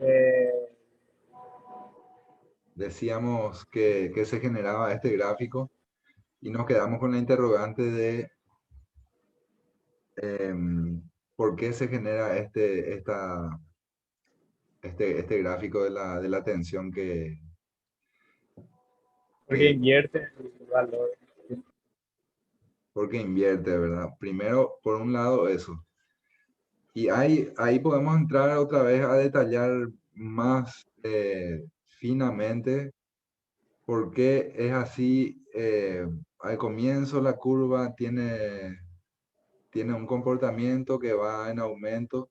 Eh, Decíamos que se generaba este gráfico y nos quedamos con la interrogante de por qué se genera este gráfico de la tensión Porque que, invierte el valor. porque invierte, ¿verdad? Primero, por un lado, eso. Y ahí podemos entrar otra vez a detallar más finamente por qué es así. Al comienzo la curva tiene un comportamiento que va en aumento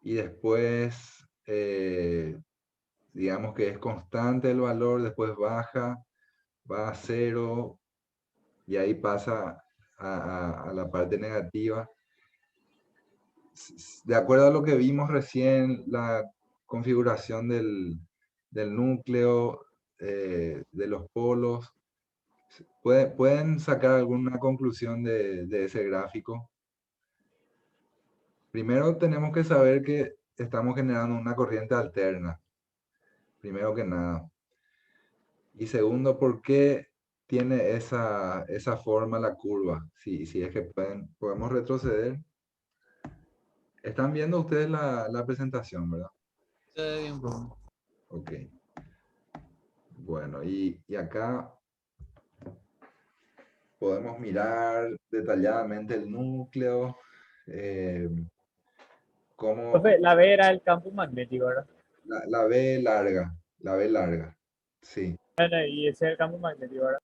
y después, digamos que es constante el valor, después baja, va a cero y ahí pasa a la parte negativa. De acuerdo a lo que vimos recién, la configuración del núcleo, de los polos, ¿pueden sacar alguna conclusión de ese gráfico? Primero tenemos que saber que estamos generando una corriente alterna, primero que nada. Y segundo, ¿por qué tiene esa forma la curva? Si es que podemos retroceder. Están viendo ustedes la presentación, ¿verdad? Está bien, bro. Ok. Bueno, y acá podemos mirar detalladamente el núcleo, eh, cómo Entonces, la B era el campo magnético, ¿verdad? la B larga, sí, Bueno, y ese es el campo magnético, ¿verdad?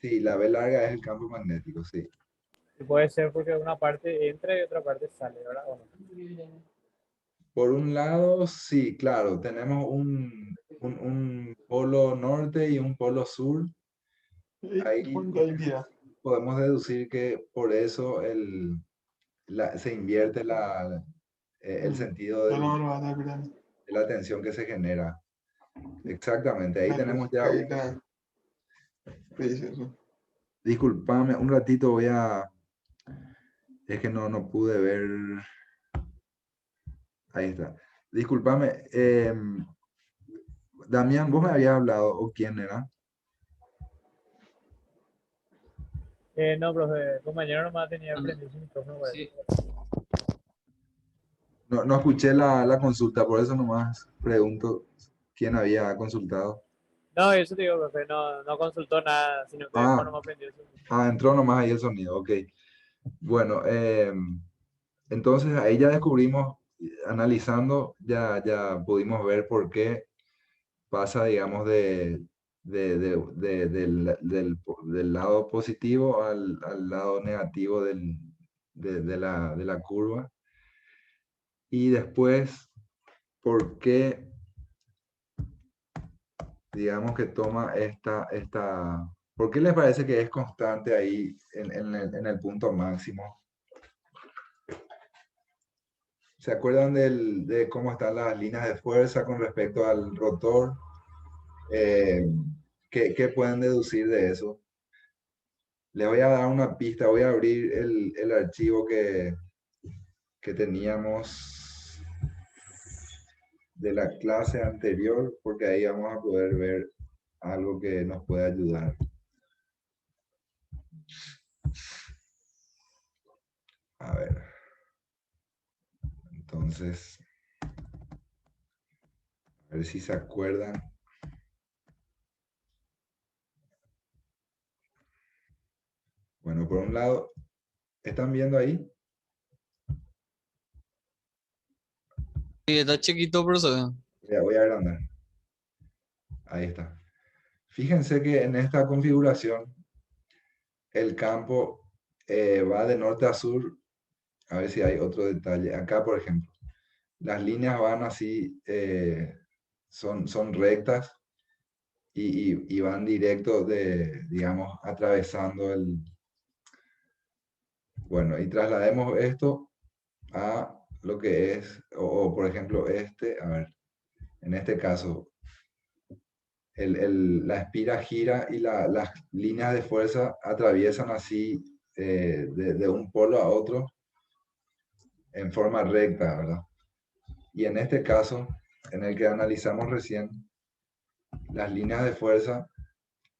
sí, la B larga es el campo magnético, sí. Y puede ser porque una parte entra y otra parte sale, ¿verdad? ¿O no? Por un lado, sí, claro, tenemos un polo norte y un polo sur. Ahí podemos deducir que por eso se invierte el sentido de la tensión que se genera. Exactamente, ahí tenemos ya disculpame, un ratito es que no pude ver, ahí está. Disculpame, Damián, vos me habías hablado, ¿o quién era? No, profe, el compañero nomás tenía prendido su micrófono, parece. Sí, No escuché la consulta, por eso nomás pregunto quién había consultado. No, eso te digo, profe, no consultó nada, sino que dejó Ah, nomás prendido su entró nomás ahí el sonido, ok. Bueno, entonces ahí ya descubrimos, analizando, ya pudimos ver por qué pasa, digamos, del lado positivo al lado negativo de la curva. Y después, por qué, digamos, que toma ¿por qué les parece que es constante ahí en el punto máximo? ¿Se acuerdan de cómo están las líneas de fuerza con respecto al rotor? Eh, ¿Qué pueden deducir de eso? Les voy a dar una pista, voy a abrir el archivo que teníamos de la clase anterior, porque ahí vamos a poder ver algo que nos puede ayudar. A ver, entonces, a ver si se acuerdan. Bueno, por un lado, ¿están viendo ahí? sí, está chiquito, pero se ve. Voy a agrandar. Ahí está. Fíjense que en esta configuración el campo va de norte a sur. A ver si hay otro detalle. Acá, por ejemplo, las líneas van así, son rectas y van directo digamos, atravesando Bueno, y traslademos esto a lo que es, por ejemplo, a ver, en este caso, la espira gira y las líneas de fuerza atraviesan así de un polo a otro en forma recta, ¿verdad? Y en este caso, en el que analizamos recién, las líneas de fuerza,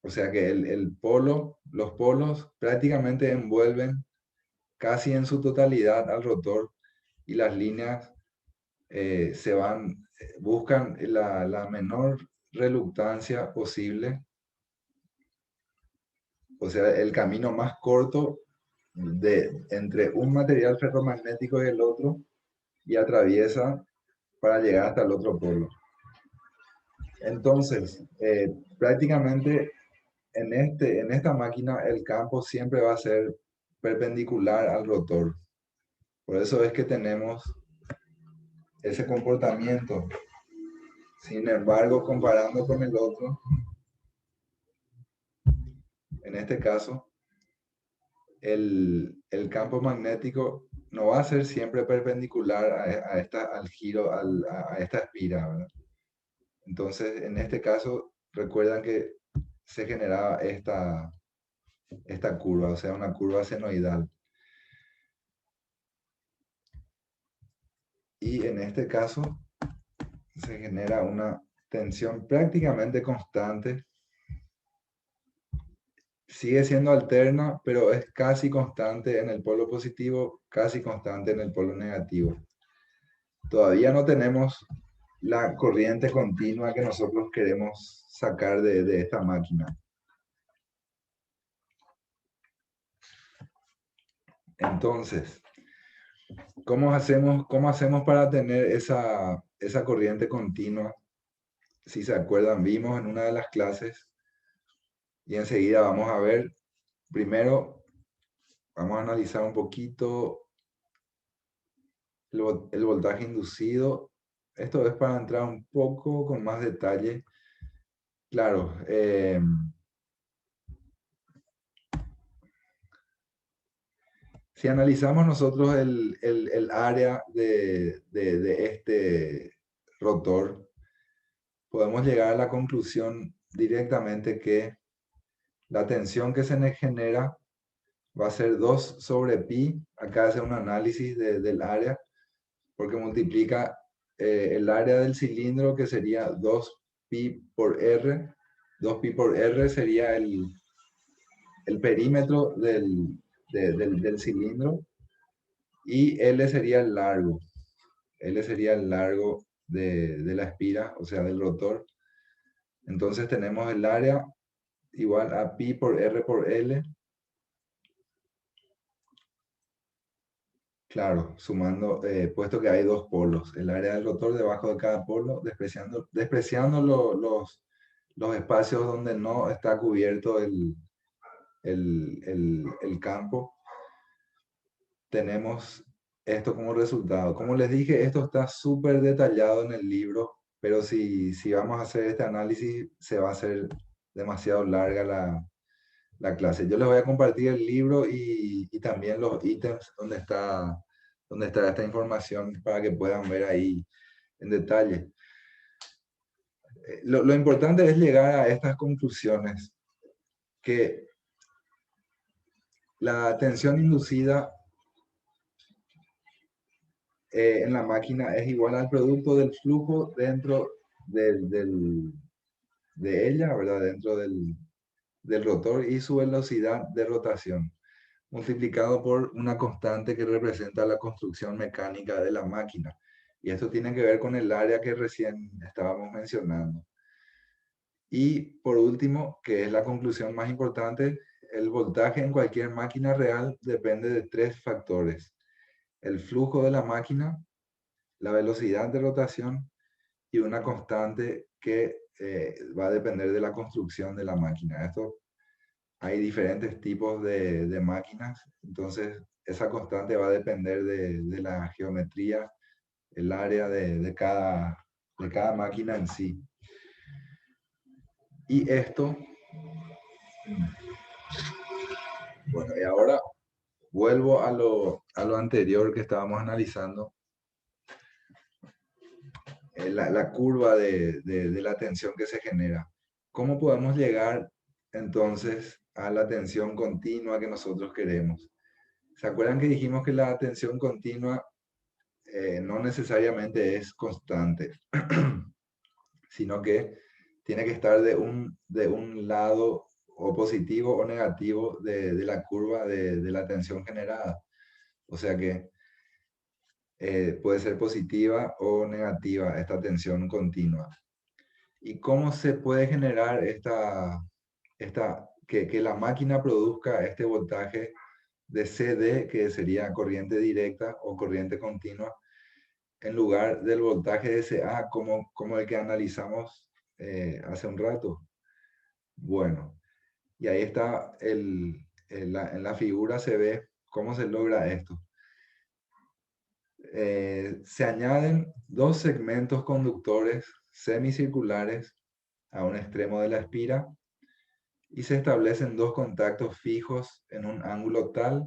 o sea que los polos prácticamente envuelven casi en su totalidad al rotor y las líneas buscan la menor reluctancia posible, o sea, el camino más corto entre un material ferromagnético y el otro, y atraviesa para llegar hasta el otro polo. Entonces, prácticamente en esta máquina el campo siempre va a ser perpendicular al rotor. Por eso es que tenemos ese comportamiento. Sin embargo, comparando con el otro, en este caso, el campo magnético no va a ser siempre perpendicular al giro, a esta espira, ¿verdad? Entonces, en este caso, recuerdan que se generaba esta curva, o sea, una curva senoidal. Y en este caso, se genera una tensión prácticamente constante. Sigue siendo alterna, pero es casi constante en el polo positivo, casi constante en el polo negativo. Todavía no tenemos la corriente continua que nosotros queremos sacar de esta máquina. Entonces, ¿cómo hacemos para tener esa corriente continua? Si se acuerdan, vimos en una de las clases y enseguida vamos a ver. Primero, vamos a analizar un poquito el voltaje inducido. Esto es para entrar un poco con más detalle. Claro, si analizamos nosotros el área de este rotor, podemos llegar a la conclusión directamente que la tensión que se genera va a ser 2 sobre pi. Acá hace un análisis del área, porque multiplica el área del cilindro, que sería 2 pi por r. 2 pi por r sería el perímetro del cilindro, y L sería el largo. L sería el largo de la espira, o sea, del rotor. Entonces tenemos el área igual a pi por r por L. Claro, sumando, puesto que hay dos polos, el área del rotor debajo de cada polo, despreciando los espacios donde no está cubierto el campo, tenemos esto como resultado. Como les dije, esto está súper detallado en el libro, pero si vamos a hacer este análisis, se va a hacer demasiado larga la clase. Yo les voy a compartir el libro y también los ítems donde está esta información, para que puedan ver ahí en detalle. Lo importante es llegar a estas conclusiones, que la tensión inducida en la máquina es igual al producto del flujo dentro de ella, ¿verdad? Dentro del rotor, y su velocidad de rotación, multiplicado por una constante que representa la construcción mecánica de la máquina. Y esto tiene que ver con el área que recién estábamos mencionando. Y por último, que es la conclusión más importante, el voltaje en cualquier máquina real depende de 3 factores: el flujo de la máquina, la velocidad de rotación y una constante que va a depender de la construcción de la máquina. Esto, hay diferentes tipos de máquinas, entonces esa constante va a depender de la geometría, el área de cada máquina en sí. Y esto, bueno, y ahora vuelvo a lo anterior que estábamos analizando, la curva de la tensión que se genera. ¿Cómo podemos llegar entonces a la tensión continua que nosotros queremos? ¿Se acuerdan que dijimos que la tensión continua no necesariamente es constante, sino que tiene que estar de un lado o positivo o negativo de la curva de la tensión generada. O sea que puede ser positiva o negativa esta tensión continua. ¿Y cómo se puede generar que la máquina produzca este voltaje de CD, que sería corriente directa o corriente continua, en lugar del voltaje de CA, como el que analizamos hace un rato? Bueno, y ahí está, en la figura se ve cómo se logra esto. Se añaden dos segmentos conductores semicirculares a un extremo de la espira y se establecen dos contactos fijos en un ángulo tal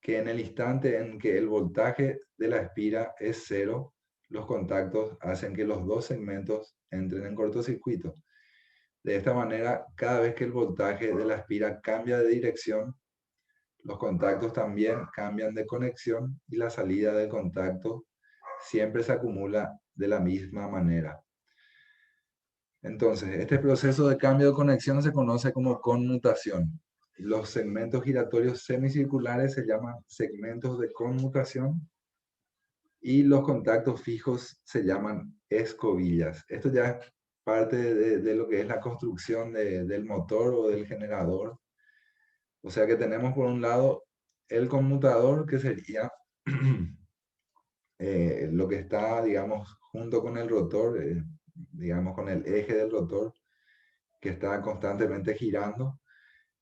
que en el instante en que el voltaje de la espira es cero, los contactos hacen que los dos segmentos entren en cortocircuito. De esta manera, cada vez que el voltaje de la espira cambia de dirección, los contactos también cambian de conexión y la salida del contacto siempre se acumula de la misma manera. Entonces, este proceso de cambio de conexión se conoce como conmutación. Los segmentos giratorios semicirculares se llaman segmentos de conmutación y los contactos fijos se llaman escobillas. Esto ya es parte de lo que es la construcción del motor o del generador. O sea que tenemos por un lado el conmutador, que sería lo que está, digamos, junto con el rotor, digamos, con el eje del rotor, que está constantemente girando,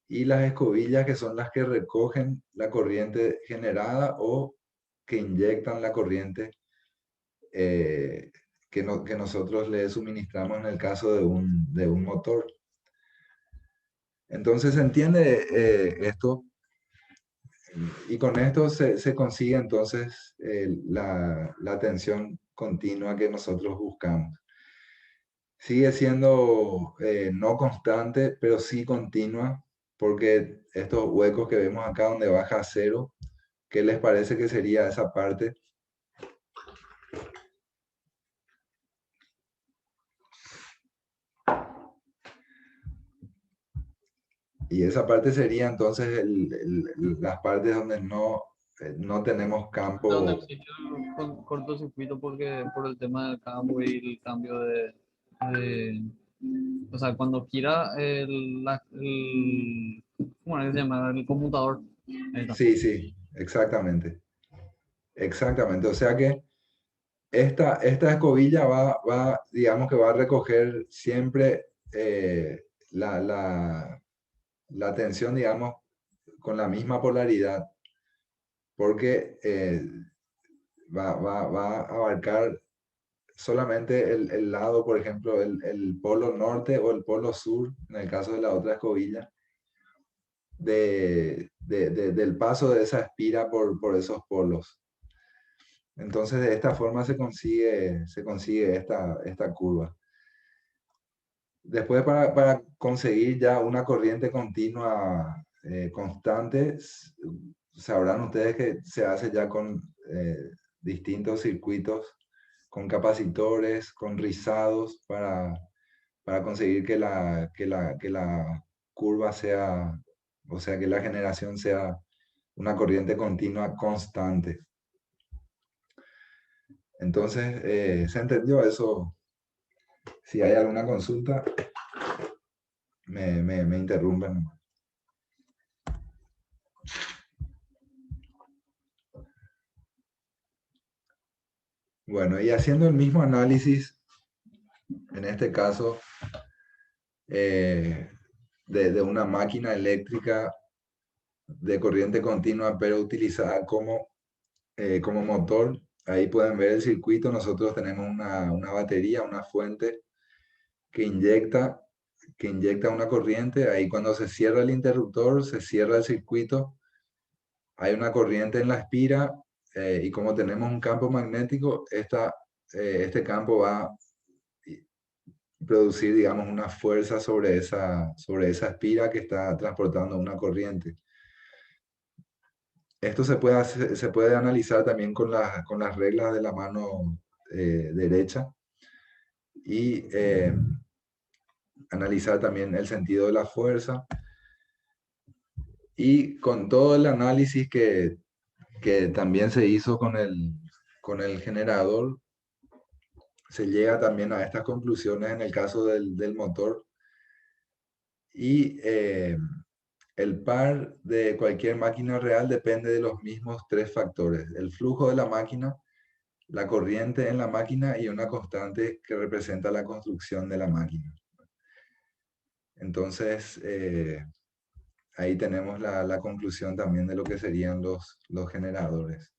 y las escobillas, que son las que recogen la corriente generada o que inyectan la corriente que nosotros le suministramos en el caso de un motor. Entonces se entiende esto, y con esto se consigue entonces la tensión continua que nosotros buscamos. Sigue siendo no constante, pero sí continua, porque estos huecos que vemos acá donde baja a cero, ¿qué les parece que sería esa parte? Y esa parte sería entonces las partes donde no tenemos Donde campo. existe el cortocircuito porque por el tema del campo y el cambio de- o sea, cuando gira ¿cómo es que se llama? El conmutador. Ahí está. Sí, sí, exactamente. Exactamente. O sea que esta escobilla digamos que va a recoger siempre la tensión, digamos, con la misma polaridad, porque va a abarcar solamente el lado, por ejemplo, el polo norte o el polo sur, en el caso de la otra escobilla, del paso de esa espira por esos polos. Entonces, de esta forma se consigue esta curva. Después, para conseguir ya una corriente continua constante, sabrán ustedes que se hace ya con distintos circuitos, con capacitores, con rizados, para conseguir que la curva sea, o sea, que la generación sea una corriente continua constante. Entonces, ¿se entendió eso? Si hay alguna consulta, me interrumpen. Bueno, y haciendo el mismo análisis, en este caso, de una máquina eléctrica de corriente continua, pero utilizada como motor, ahí pueden ver el circuito. Nosotros tenemos una batería, una fuente que inyecta, una corriente. Ahí cuando se cierra el interruptor, se cierra el circuito. Hay una corriente en la espira y como tenemos un campo magnético, este campo va a producir, digamos, una fuerza sobre esa espira que está transportando una corriente. Esto se puede analizar también con las reglas de la mano derecha y analizar también el sentido de la fuerza y con todo el análisis que también se hizo con el generador, se llega también a estas conclusiones en el caso del motor y el par de cualquier máquina real depende de los mismos tres factores: el flujo de la máquina, la corriente en la máquina y una constante que representa la construcción de la máquina. Entonces, ahí tenemos la conclusión también de lo que serían los generadores.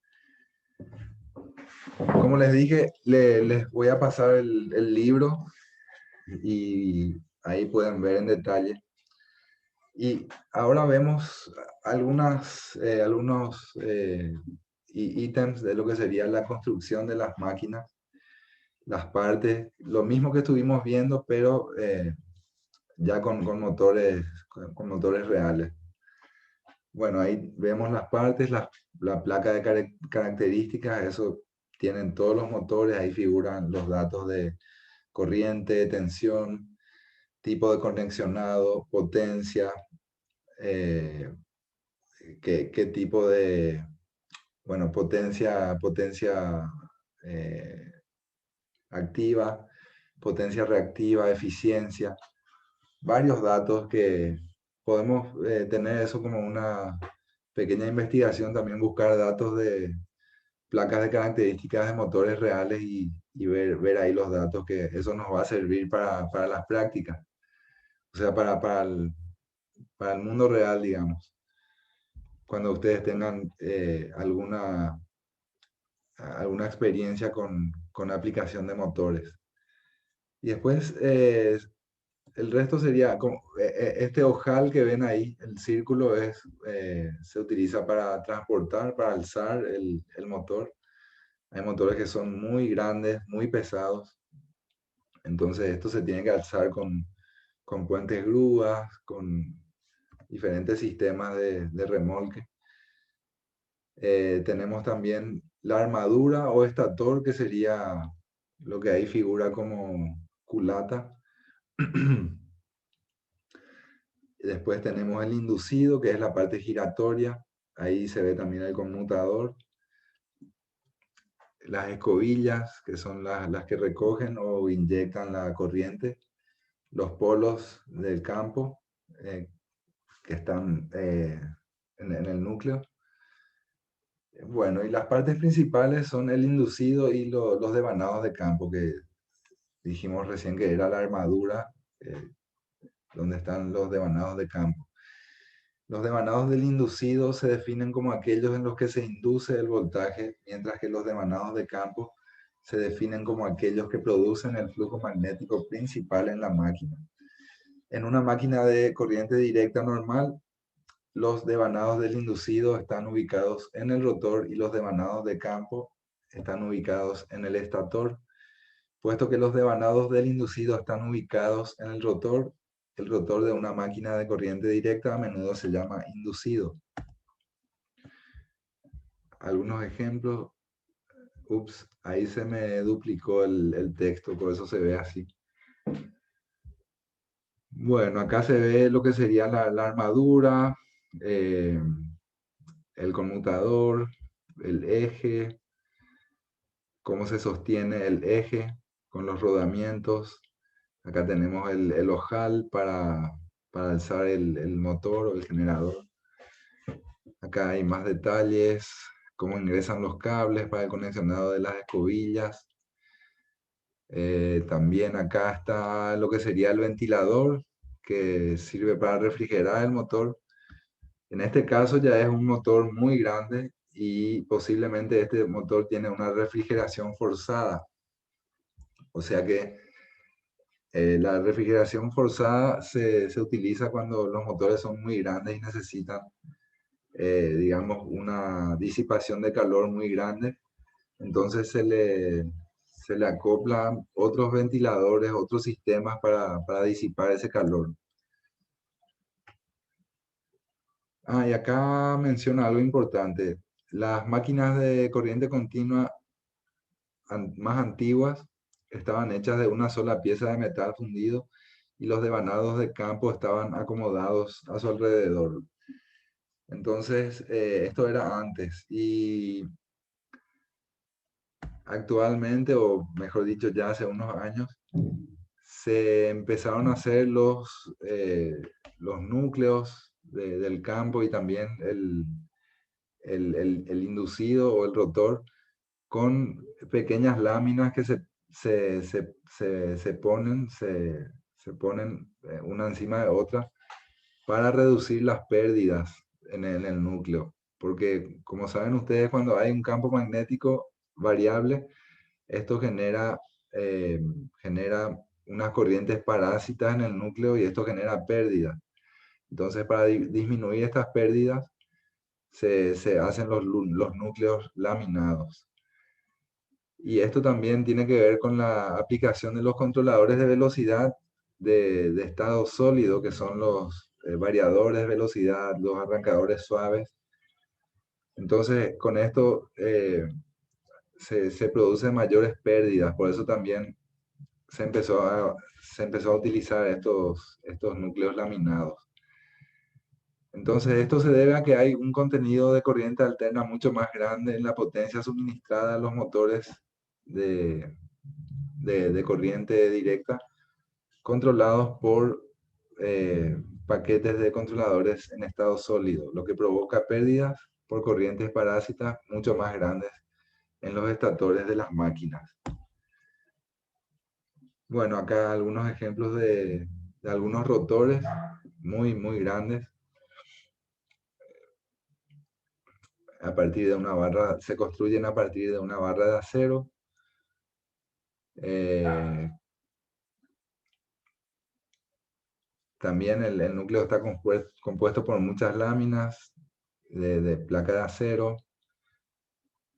Como les dije, les voy a pasar el libro y ahí pueden ver en detalle. Y ahora vemos algunos ítems de lo que sería la construcción de las máquinas, las partes, lo mismo que estuvimos viendo, pero ya con motores reales. Bueno, ahí vemos las partes, la placa de características, eso tienen todos los motores, ahí figuran los datos de corriente, tensión, tipo de conexionado, potencia, qué tipo de, bueno, potencia activa, potencia reactiva, eficiencia, varios datos que podemos tener eso como una pequeña investigación, también buscar datos de placas de características de motores reales y ver ahí los datos, que eso nos va a servir para las prácticas, o sea, para el mundo real, digamos, cuando ustedes tengan alguna experiencia con aplicación de motores. Y después el resto sería como este ojal que ven ahí, el círculo se utiliza para transportar, para alzar el motor. Hay motores que son muy grandes, muy pesados. Entonces esto se tiene que alzar con puentes grúas, con diferentes sistemas de remolque. Tenemos también la armadura o estator, que sería lo que ahí figura como culata. Después tenemos el inducido, que es la parte giratoria. Ahí se ve también el conmutador. Las escobillas, que son las que recogen o inyectan la corriente. Los polos del campo, que están en el núcleo. Bueno, y las partes principales son el inducido y los devanados de campo, que dijimos recién que era la armadura, donde están los devanados de campo. Los devanados del inducido se definen como aquellos en los que se induce el voltaje, mientras que los devanados de campo se definen como aquellos que producen el flujo magnético principal en la máquina. En una máquina de corriente directa normal, los devanados del inducido están ubicados en el rotor y los devanados de campo están ubicados en el estator. Puesto que los devanados del inducido están ubicados en el rotor de una máquina de corriente directa a menudo se llama inducido. Algunos ejemplos. Ups, ahí se me duplicó el texto, por eso se ve así. Bueno, acá se ve lo que sería la armadura, el conmutador, el eje, cómo se sostiene el eje con los rodamientos. Acá tenemos el ojal para alzar el motor o el generador. Acá hay más detalles, cómo ingresan los cables para el conexionado de las escobillas. También acá está lo que sería el ventilador, que sirve para refrigerar el motor. En este caso ya es un motor muy grande y posiblemente este motor tiene una refrigeración forzada. O sea que la refrigeración forzada se utiliza cuando los motores son muy grandes y necesitan, digamos, una disipación de calor muy grande. Entonces se le acoplan otros ventiladores, otros sistemas para disipar ese calor. Ah, y acá menciona algo importante. Las máquinas de corriente continua más antiguas estaban hechas de una sola pieza de metal fundido y los devanados de campo estaban acomodados a su alrededor. Entonces, esto era antes y actualmente, o mejor dicho, ya hace unos años, se empezaron a hacer los núcleos del campo y también el inducido o el rotor con pequeñas láminas que se ponen una encima de otra para reducir las pérdidas en el núcleo. Porque como saben ustedes, cuando hay un campo magnético variable, esto genera unas corrientes parásitas en el núcleo y esto genera pérdidas. Entonces, para disminuir estas pérdidas, se hacen los núcleos laminados. Y esto también tiene que ver con la aplicación de los controladores de velocidad de estado sólido, que son los variadores de velocidad, los arrancadores suaves. Entonces, con esto se producen mayores pérdidas, por eso también se empezó a utilizar estos núcleos laminados. Entonces, esto se debe a que hay un contenido de corriente alterna mucho más grande en la potencia suministrada a los motores de, de corriente directa, controlados por paquetes de controladores en estado sólido, lo que provoca pérdidas por corrientes parásitas mucho más grandes en los estatores de las máquinas. Bueno, acá algunos ejemplos de algunos rotores muy grandes. A partir de una barra, se construyen a partir de una barra de acero. También el núcleo está compuesto por muchas láminas de placa de acero.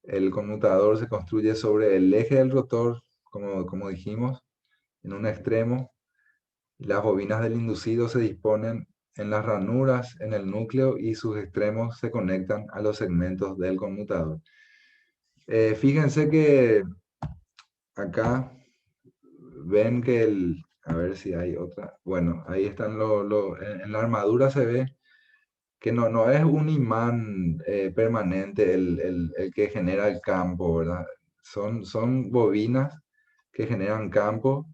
El conmutador se construye sobre el eje del rotor, como dijimos, en un extremo. Las bobinas del inducido se disponen en las ranuras en el núcleo y sus extremos se conectan a los segmentos del conmutador. Fíjense que acá ven que a ver si hay otra, bueno, ahí están en la armadura se ve que no es un imán permanente el que genera el campo, ¿verdad? Son bobinas que generan campo,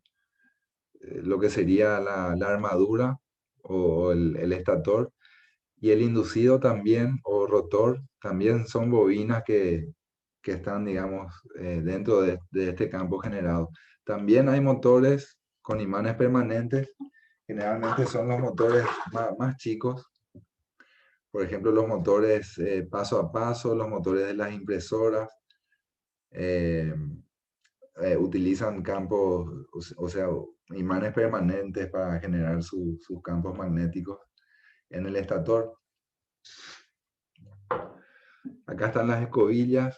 lo que sería la armadura o el estator, y el inducido también, o rotor, también son bobinas que están, digamos, dentro de este campo generado. También hay motores con imanes permanentes, generalmente son los motores más chicos, por ejemplo, los motores paso a paso, los motores de las impresoras, eh, utilizan campos, o sea, imanes permanentes para generar sus campos magnéticos en el estator. Acá están las escobillas.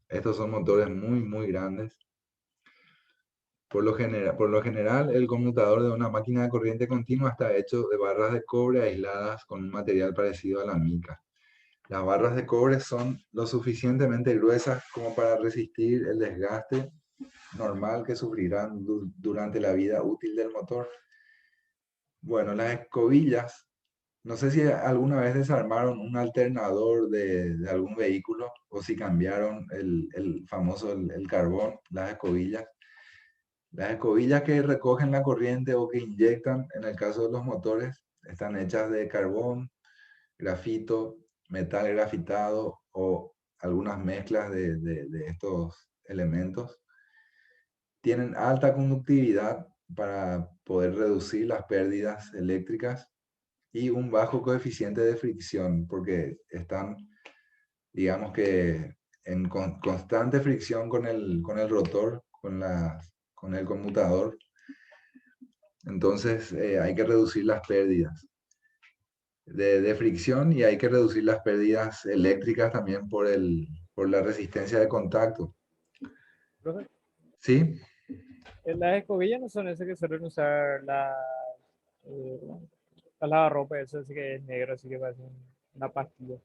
Estos son motores muy grandes. Por lo general, el conmutador de una máquina de corriente continua está hecho de barras de cobre aisladas con un material parecido a la mica. Las barras de cobre son lo suficientemente gruesas como para resistir el desgaste normal que sufrirán durante la vida útil del motor. Bueno, las escobillas, no sé si alguna vez desarmaron un alternador de algún vehículo o si cambiaron el famoso el carbón, las escobillas. Las escobillas que recogen la corriente o que inyectan, en el caso de los motores, están hechas de carbón, grafito, metal grafitado o algunas mezclas de estos elementos. Tienen alta conductividad para poder reducir las pérdidas eléctricas y un bajo coeficiente de fricción porque están, digamos que, en constante fricción con el rotor, con el conmutador. Entonces hay que reducir las pérdidas de fricción y hay que reducir las pérdidas eléctricas también por la resistencia de contacto. Profe, ¿Sí? las escobillas no son esas que suelen usar eh, la lavarropa, eso así que es negro, así que parece una pastilla.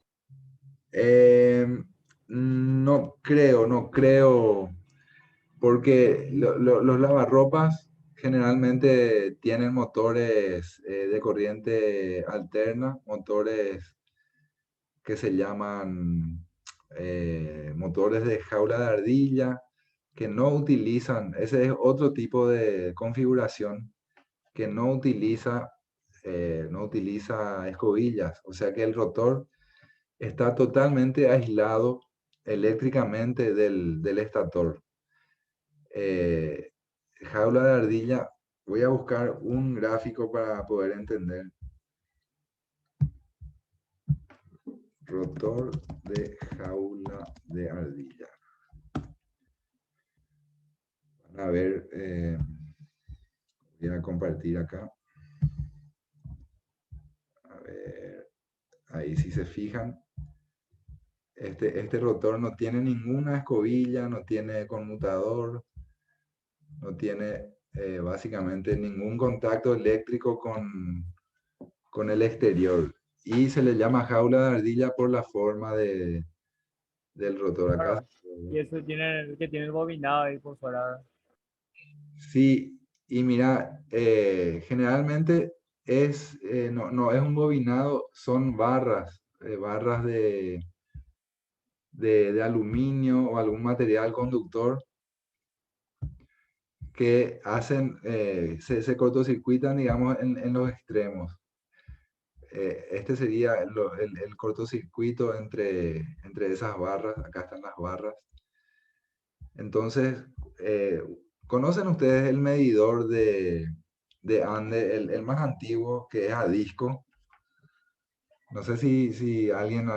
No creo, porque los lavarropas generalmente tienen motores de corriente alterna, motores que se llaman motores de jaula de ardilla, que no utilizan, ese es otro tipo de configuración que no utiliza escobillas, o sea que el rotor está totalmente aislado eléctricamente del estator. Jaula de ardilla, voy a buscar un gráfico para poder entender. Rotor de jaula de ardilla. A ver, voy a compartir acá. A ver, ahí si se fijan, este rotor no tiene ninguna escobilla, no tiene conmutador, no tiene básicamente ningún contacto eléctrico con el exterior. Y se le llama jaula de ardilla por la forma del rotor acá. Claro. Y eso tiene el bobinado ahí por fuera. Sí, y mira, generalmente no es un bobinado, son barras de aluminio o algún material conductor que se cortocircuitan, digamos, en los extremos. Este sería el cortocircuito entre esas barras, acá están las barras. Entonces, ¿conocen ustedes el medidor de Ande, el más antiguo, que es a disco? No sé si alguien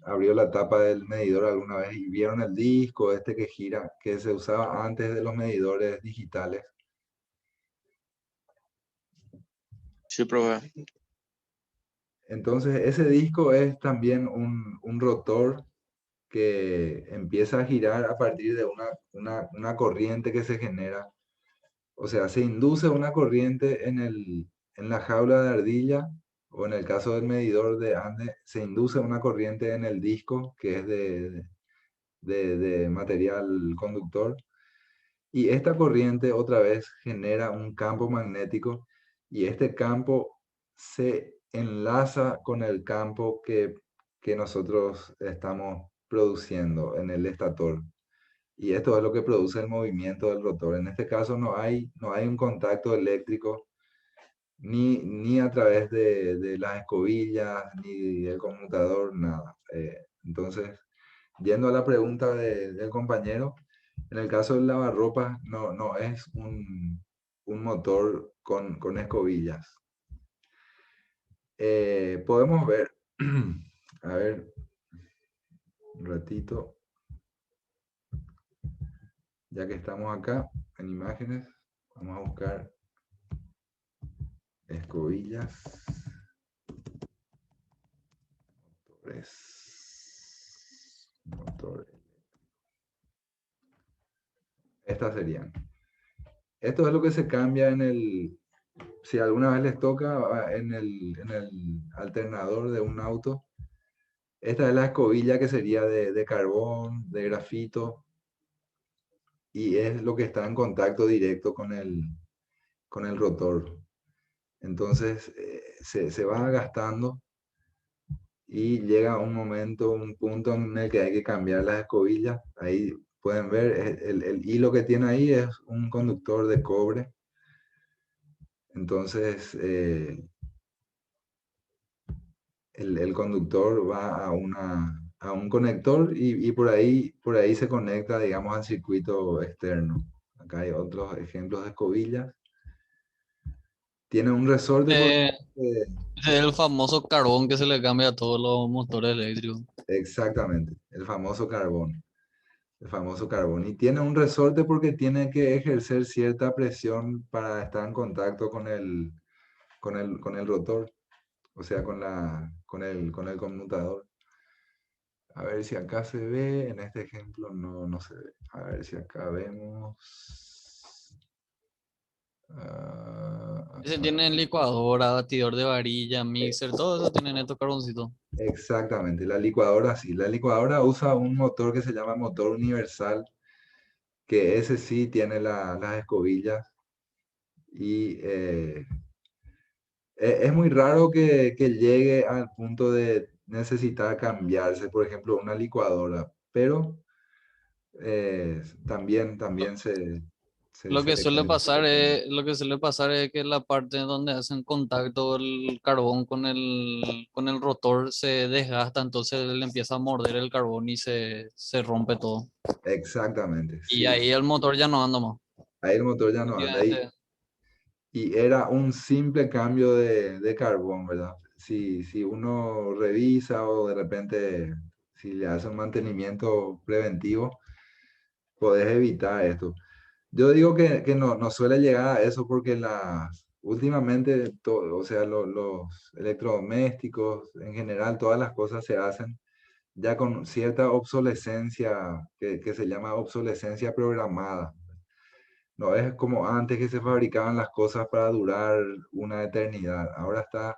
abrió la tapa del medidor alguna vez y vieron el disco este que gira, que se usaba antes de los medidores digitales. Sí, profe. Entonces, ese disco es también un rotor que empieza a girar a partir de una corriente que se genera. O sea, se induce una corriente en la jaula de ardilla, o en el caso del medidor de Ande, se induce una corriente en el disco, que es de material conductor. Y esta corriente otra vez genera un campo magnético y este campo se enlaza con el campo que nosotros estamos produciendo en el estator. Y esto es lo que produce el movimiento del rotor. En este caso no hay un contacto eléctrico ni a través de las escobillas, ni del conmutador, nada. Entonces, yendo a la pregunta del compañero, en el caso del lavarropas no es un motor con escobillas. Podemos ver, a ver, un ratito, ya que estamos acá en imágenes, vamos a buscar escobillas, motores. Estas serían. Esto es lo que se cambia si alguna vez les toca en el alternador de un auto. Esta es la escobilla que sería de carbón, de grafito, y es lo que está en contacto directo con el rotor. Entonces se va gastando y llega un momento, un punto en el que hay que cambiar las escobillas. Ahí pueden ver, el hilo que tiene ahí es un conductor de cobre. Entonces el conductor va a un conector y por ahí se conecta, digamos, al circuito externo. Acá hay otros ejemplos de escobillas. Tiene un resorte Eh, eh, es el famoso carbón que se le cambia a todos los motores eléctricos. exactamente, el famoso carbón. El famoso carbón. Y tiene un resorte porque tiene que ejercer cierta presión para estar en contacto con el rotor, o sea, con el conmutador. A ver si acá se ve, en este ejemplo no se ve. A ver si acá vemos. Ese tiene licuadora, batidor de varilla, mixer, todo eso tiene estos carboncitos. Exactamente, la licuadora sí. La licuadora usa un motor que se llama motor universal, que ese sí tiene las escobillas y es muy raro que llegue al punto de necesitar cambiarse, por ejemplo, una licuadora, pero también Lo se que le suele cambia. pasar es, lo que suele pasar es que la parte donde hacen contacto el carbón con el rotor se desgasta, entonces le empieza a morder el carbón y se rompe todo. Exactamente, Y sí, ahí sí. el motor ya no anda más. Ahí el motor ya no anda. Últimamente, Y era un simple cambio de carbón, ¿verdad? Si uno revisa o de repente si le hace un mantenimiento preventivo, podés evitar esto. Yo digo que no suele llegar a eso porque últimamente, o sea, los electrodomésticos, en general, todas las cosas se hacen ya con cierta obsolescencia que se llama obsolescencia programada. No es como antes que se fabricaban las cosas para durar una eternidad. Ahora está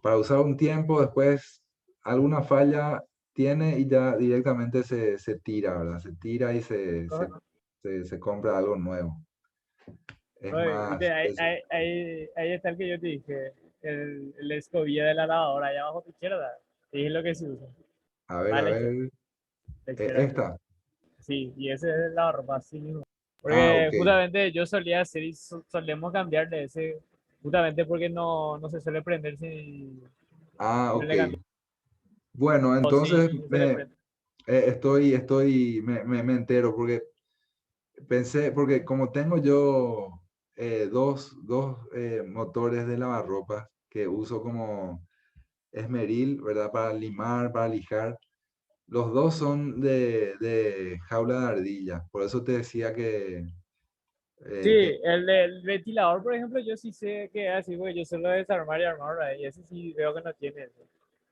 para usar un tiempo, después alguna falla tiene y ya directamente se tira, ¿verdad? Se tira y se compra algo nuevo. Es Oye, viste, más eso. ahí está el que yo te dije, el escobilla de la lavadora, allá abajo a tu izquierda. Y es lo que se usa. A Vale, ver, la izquierda. esta. Sí, y ese es el lavarropa así mismo. Ah, Porque ok. justamente yo solía hacer y solemos cambiar de ese, justamente porque no se suele prender Ah, si no ok. le cambiamos, Bueno, o entonces si se le prende. me entero porque pensé, porque como tengo yo dos motores de lavarropas que uso como esmeril, ¿verdad? Para limar, para lijar. Los dos son de jaula de ardilla. Por eso te decía Sí, que el del ventilador, por ejemplo, yo sí sé que es así, porque yo suelo desarmar y armar, ¿verdad? Y ese sí veo que no tiene eso.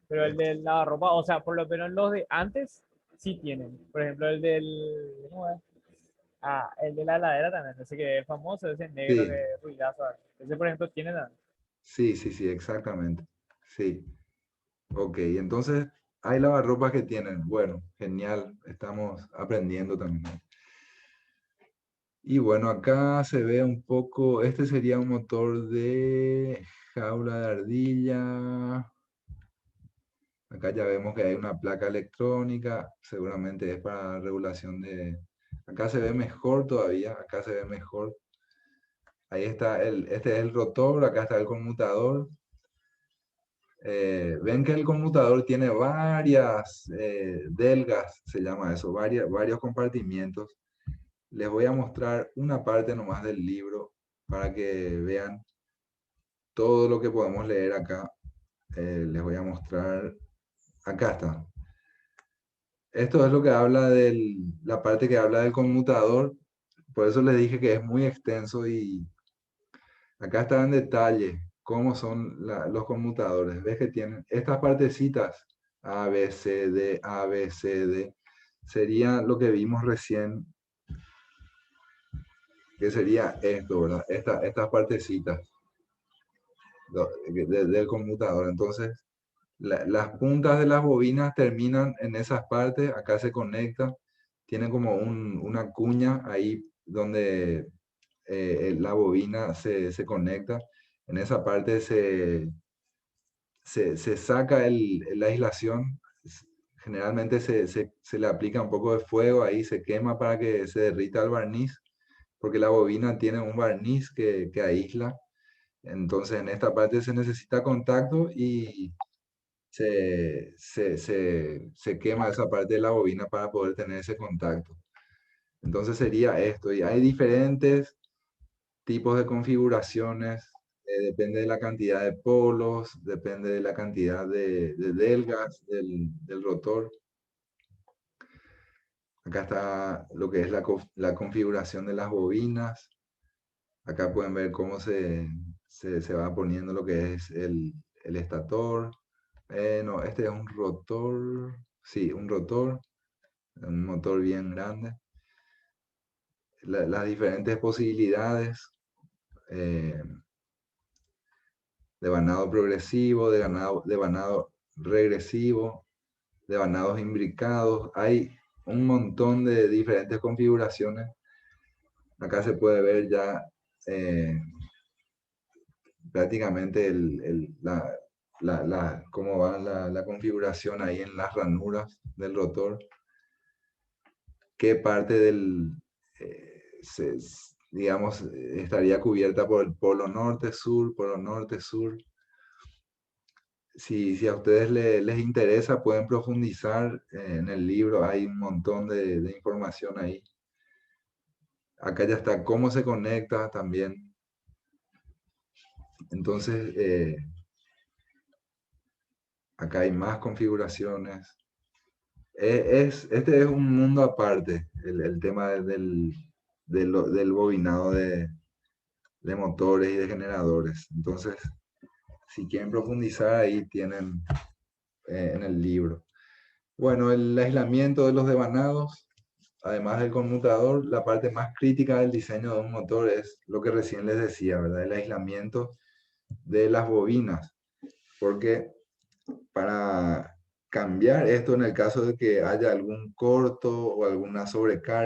Pero el eh, del lavarropa, o sea, por lo menos los de antes sí tienen. Por ejemplo, el del, ¿cómo es? Ah, el de la heladera también, ese que es famoso, ese negro sí, que ruidazo. Ese, por ejemplo, tiene también. sí, exactamente. Sí. Ok, entonces hay lavarropas que tienen. Bueno, genial. Estamos aprendiendo también. Y bueno, acá se ve un poco, este sería un motor de jaula de ardilla. Acá ya vemos que hay una placa electrónica, seguramente es para regulación de... Acá se ve mejor todavía, acá se ve mejor. Ahí está este es el rotor, acá está el conmutador. Ven que el conmutador tiene varias delgas, se llama eso, varios compartimientos. Les voy a mostrar una parte nomás del libro para que vean todo lo que podemos leer acá. Les voy a mostrar, acá está. Esto es lo que habla la parte que habla del conmutador. Por eso les dije que es muy extenso y acá está en detalle cómo son los conmutadores. Ves que tienen estas partecitas A, B, C, D, A, B, C, D. Sería lo que vimos recién, que sería esto, ¿verdad? Estas partecitas del conmutador. Entonces, las puntas de las bobinas terminan en esas partes, acá se conecta, tiene como una cuña ahí donde la bobina se conecta. En esa parte se saca la aislación, generalmente se le aplica un poco de fuego, ahí se quema para que se derrita el barniz, porque la bobina tiene un barniz que aísla. Entonces en esta parte se necesita contacto y se quema esa parte de la bobina para poder tener ese contacto. Entonces sería esto. Y hay diferentes tipos de configuraciones. Depende de la cantidad de polos, depende de la cantidad de delgas del rotor. Acá está lo que es la configuración de las bobinas. Acá pueden ver cómo se va poniendo lo que es el estator. No, este es un rotor. Sí, un rotor. Un motor bien grande. Las diferentes posibilidades. vanado progresivo, de vanado regresivo, de vanados imbricados. Hay un montón de diferentes configuraciones. Acá se puede ver ya prácticamente cómo va la configuración ahí en las ranuras del rotor. Qué parte digamos, estaría cubierta por el polo norte-sur, polo norte-sur. Si a ustedes les interesa, pueden profundizar en el libro, hay un montón de información ahí. Acá ya está cómo se conecta también. Entonces, acá hay más configuraciones. Este es un mundo aparte, el tema del bobinado de motores y de generadores. Entonces, si quieren profundizar, ahí tienen en el libro. Bueno, el aislamiento de los devanados, además del conmutador, la parte más crítica del diseño de un motor es lo que recién les decía, ¿verdad? El aislamiento de las bobinas. Porque para cambiar esto en el caso de que haya algún corto o alguna sobrecarga,